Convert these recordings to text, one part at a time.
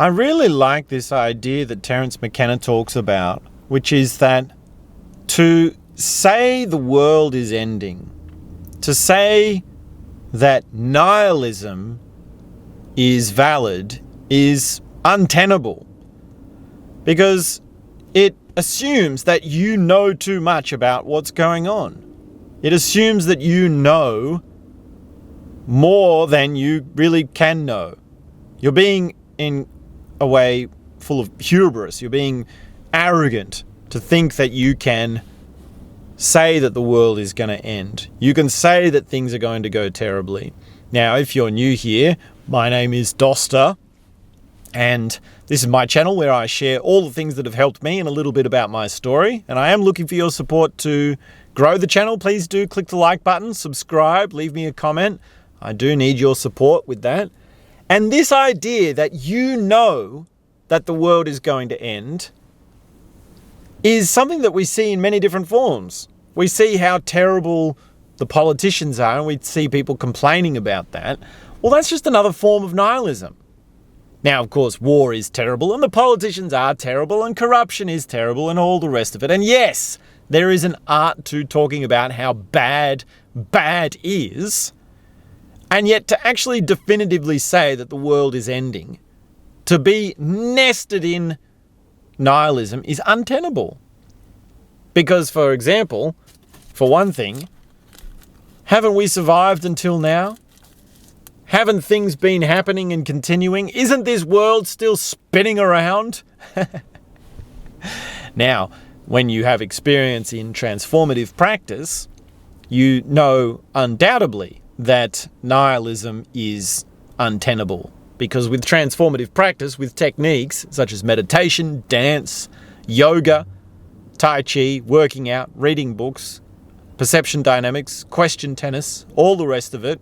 I really like this idea that Terence McKenna talks about, which is that to say the world is ending, to say that nihilism is valid, is untenable, because it assumes that you know too much about what's going on. It assumes that you know more than you really can know. You're being, in a way, full of hubris. You're being arrogant to think that you can say that the world is going to end. You can say that things are going to go terribly. Now, if you're new here, my name is Doster, and this is my channel where I share all the things that have helped me and a little bit about my story. And I am looking for your support to grow the channel. Please do click the like button, subscribe, leave me a comment. I do need your support with that. And this idea that you know that the world is going to end is something that we see in many different forms. We see how terrible the politicians are, and we see people complaining about that. Well, that's just another form of nihilism. Now, of course, war is terrible, and the politicians are terrible, and corruption is terrible, and all the rest of it. And yes, there is an art to talking about how bad is, and yet to actually definitively say that the world is ending, to be nested in nihilism is untenable. Because, for example, for one thing, haven't we survived until now? Haven't things been happening and continuing? Isn't this world still spinning around? Now, when you have experience in transformative practice, you know undoubtedly that nihilism is untenable. Because with transformative practice, with techniques such as meditation, dance, yoga, tai chi, working out, reading books, perception dynamics, question tennis, all the rest of it,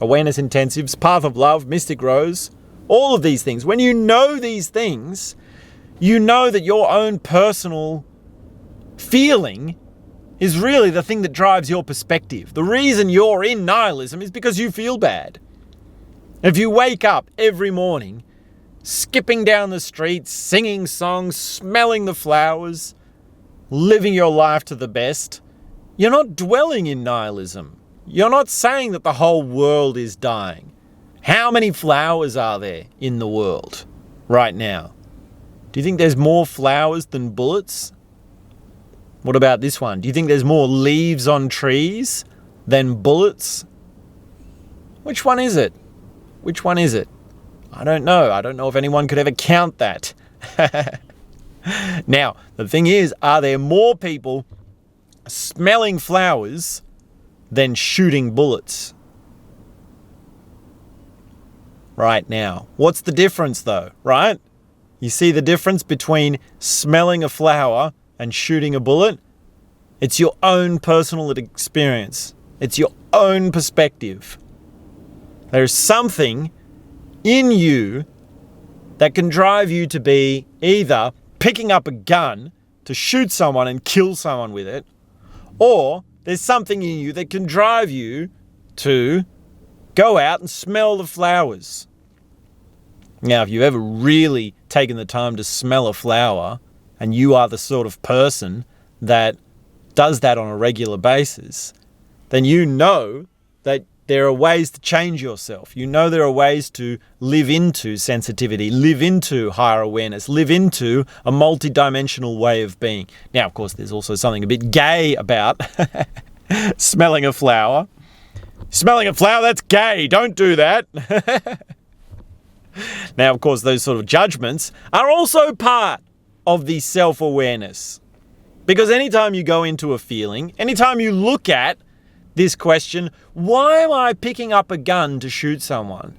awareness intensives, path of love, mystic rose, all of these things. When you know these things, you know that your own personal feeling is really the thing that drives your perspective. The reason you're in nihilism is because you feel bad. If you wake up every morning, skipping down the streets, singing songs, smelling the flowers, living your life to the best, you're not dwelling in nihilism. You're not saying that the whole world is dying. How many flowers are there in the world right now? Do you think there's more flowers than bullets? What about this one? Do you think there's more leaves on trees than bullets? Which one is it? Which one is it? I don't know. I don't know if anyone could ever count that. Now, the thing is, are there more people smelling flowers than shooting bullets right now? What's the difference though, right? You see the difference between smelling a flower and shooting a bullet? It's your own personal experience. It's your own perspective. There's something in you that can drive you to be either picking up a gun to shoot someone and kill someone with it, or there's something in you that can drive you to go out and smell the flowers. Now, if you've ever really taken the time to smell a flower, and you are the sort of person that does that on a regular basis, then you know that there are ways to change yourself. You know there are ways to live into sensitivity, live into higher awareness, live into a multi-dimensional way of being. Now, of course, there's also something a bit gay about smelling a flower. Smelling a flower, that's gay. Don't do that. Now, of course, those sort of judgments are also part of the self-awareness. Because anytime you go into a feeling, anytime you look at this question, why am I picking up a gun to shoot someone?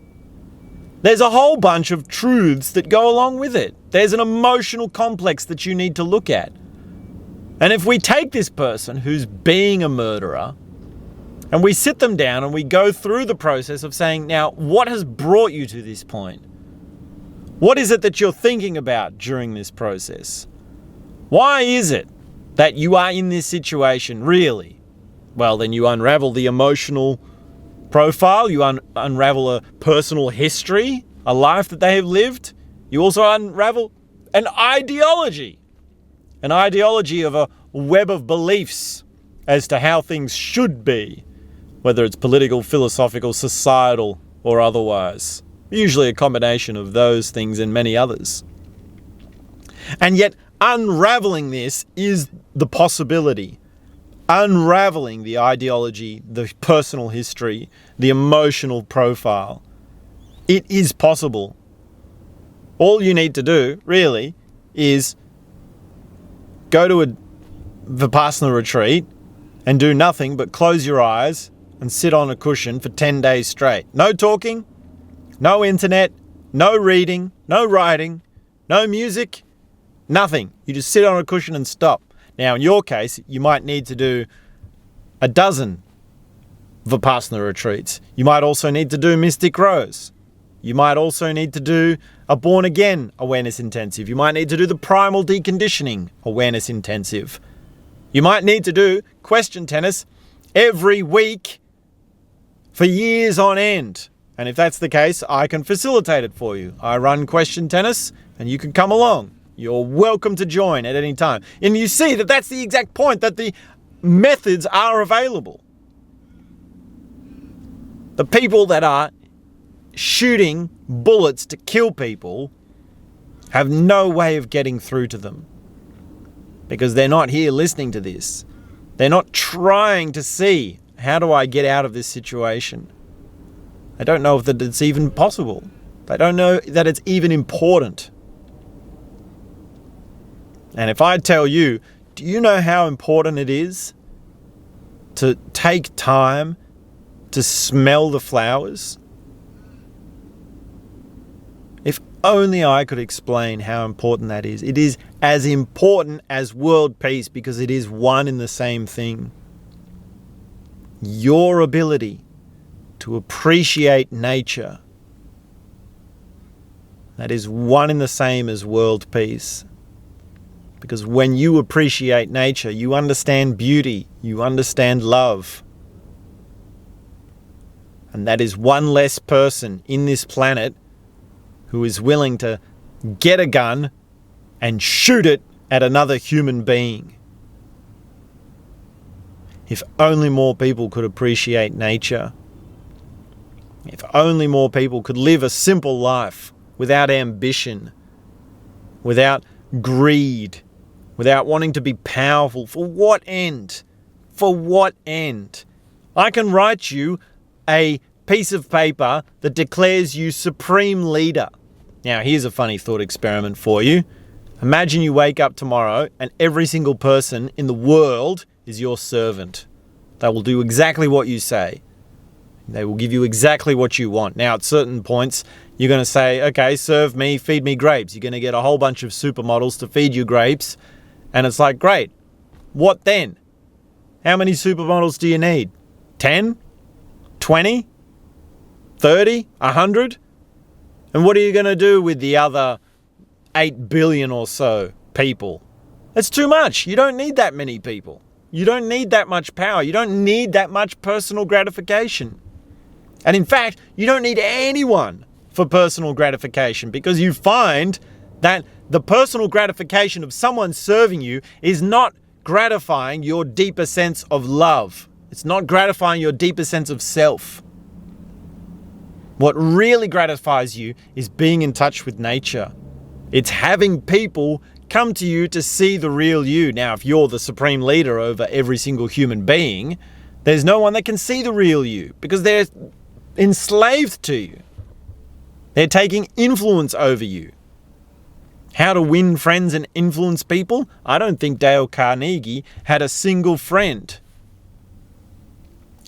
There's a whole bunch of truths that go along with it. There's an emotional complex that you need to look at. And if we take this person who's being a murderer and we sit them down and we go through the process of saying, now, what has brought you to this point? What is it that you're thinking about during this process? Why is it that you are in this situation, really? Well, then you unravel the emotional profile, you unravel a personal history, a life that they have lived. You also unravel an ideology of a web of beliefs as to how things should be, whether it's political, philosophical, societal, or otherwise. Usually a combination of those things and many others. And yet, unraveling this is the possibility. Unraveling the ideology, the personal history, the emotional profile. It is possible. All you need to do, really, is go to a Vipassana retreat and do nothing but close your eyes and sit on a cushion for 10 days straight. No talking, no internet, no reading, no writing, no music, nothing. You just sit on a cushion and stop. Now, in your case, you might need to do a dozen Vipassana retreats. You might also need to do Mystic Rose. You might also need to do a Born Again Awareness Intensive. You might need to do the Primal Deconditioning Awareness Intensive. You might need to do question tennis every week for years on end. And if that's the case, I can facilitate it for you. I run question tennis and you can come along. You're welcome to join at any time. And you see that that's the exact point, that the methods are available. The people that are shooting bullets to kill people have no way of getting through to them because they're not here listening to this. They're not trying to see, how do I get out of this situation? They don't know that it's even possible. They don't know that it's even important. And if I tell you, do you know how important it is to take time to smell the flowers? If only I could explain how important that is. It is as important as world peace because it is one and the same thing. Your ability to appreciate nature, that is one and the same as world peace. Because when you appreciate nature, you understand beauty, you understand love. And that is one less person in this planet who is willing to get a gun and shoot it at another human being. If only more people could appreciate nature. If only more people could live a simple life without ambition, without greed, without wanting to be powerful. For what end? For what end? I can write you a piece of paper that declares you supreme leader. Now, here's a funny thought experiment for you. Imagine you wake up tomorrow and every single person in the world is your servant. They will do exactly what you say. They will give you exactly what you want. Now, at certain points, you're going to say, okay, serve me, feed me grapes. You're going to get a whole bunch of supermodels to feed you grapes. And it's like, great. What then? How many supermodels do you need? 10? 20? 30? 100? And what are you going to do with the other 8 billion or so people? That's too much. You don't need that many people. You don't need that much power. You don't need that much personal gratification. And in fact, you don't need anyone for personal gratification because you find that the personal gratification of someone serving you is not gratifying your deeper sense of love. It's not gratifying your deeper sense of self. What really gratifies you is being in touch with nature. It's having people come to you to see the real you. Now, if you're the supreme leader over every single human being, there's no one that can see the real you because they're enslaved to you. They're taking influence over you. How to win friends and influence people? I don't think Dale Carnegie had a single friend.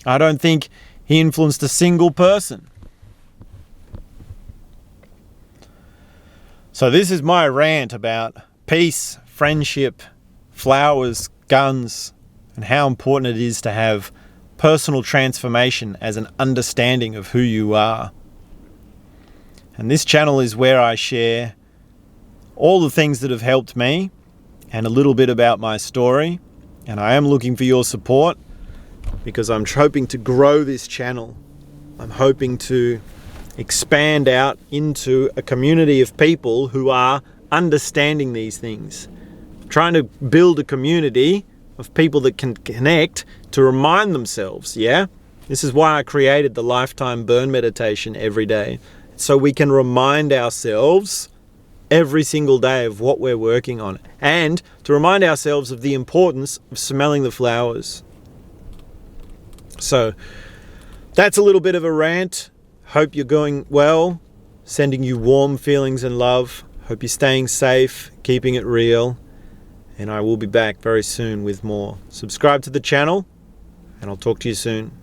I don't think he influenced a single person. So this is my rant about peace, friendship, flowers, guns, and how important it is to have personal transformation as an understanding of who you are. And this channel is where I share all the things that have helped me and a little bit about my story. And I am looking for your support because I'm hoping to grow this channel. I'm hoping to expand out into a community of people who are understanding these things. Trying to build a community of people that can connect to remind themselves, yeah? This is why I created the lifetime burn meditation every day. So we can remind ourselves every single day of what we're working on, and to remind ourselves of the importance of smelling the flowers. So that's a little bit of a rant. Hope you're going well. Sending you warm feelings and love. Hope you're staying safe, keeping it real. And I will be back very soon with more. Subscribe to the channel, and I'll talk to you soon.